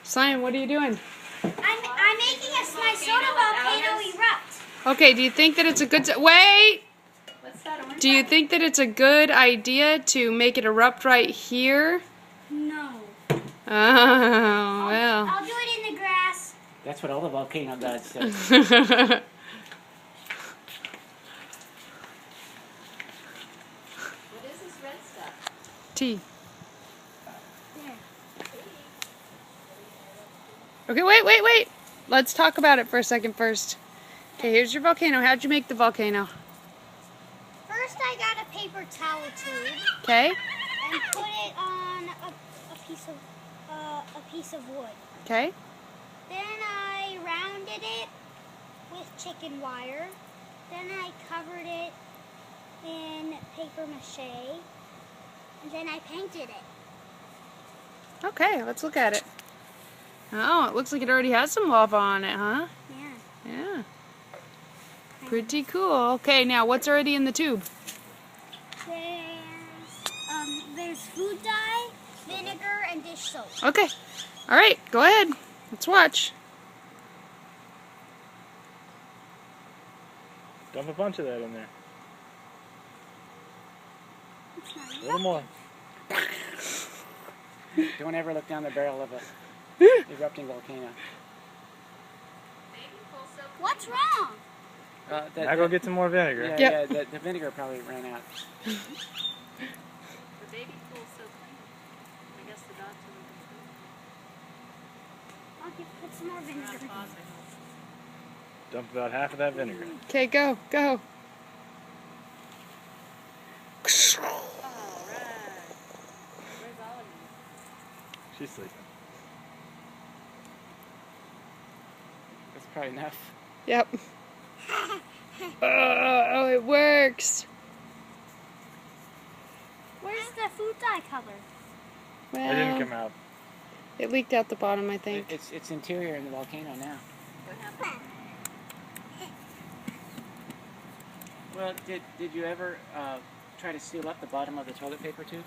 Cyan, what are you doing? I'm making my soda volcano erupt. Okay, do you think that it's a good... Wait! What's that? Do you think that it's a good idea to make it erupt right here? No. Oh, well. I'll do it in the grass. That's what all the volcano gods say. What is this red stuff? Tea. There. Okay, wait. Let's talk about it for a second first. Okay, here's your volcano. How'd you make the volcano? First, I got a paper towel tube Okay, and put it on a piece of wood. okay. Then I rounded it with chicken wire. Then I covered it in paper mache, and then I painted it. Okay, let's look at it. Oh, it looks like it already has some lava on it, huh? Yeah. Yeah. Pretty cool. Okay, now what's already in the tube? There's food dye, vinegar, and dish soap. Okay. All right, go ahead. Let's watch. Dump a bunch of that in there. It's not A little more. Don't ever look down the barrel of a erupting volcano. What's wrong? Now go get some more vinegar. Yep. Yeah, the vinegar probably ran out. The baby pool's so clean. I guess the dogs I'll put some more vinegar. Dump about half of that vinegar. Okay, go. Alright. Where's all of you? She's sleeping. That's probably enough. Yep. Oh, it works. Where's the food dye color? It didn't Well, come out. it leaked out the bottom, I think. It's interior in the volcano now. What happened? Well, did you ever try to seal up the bottom of the toilet paper tube?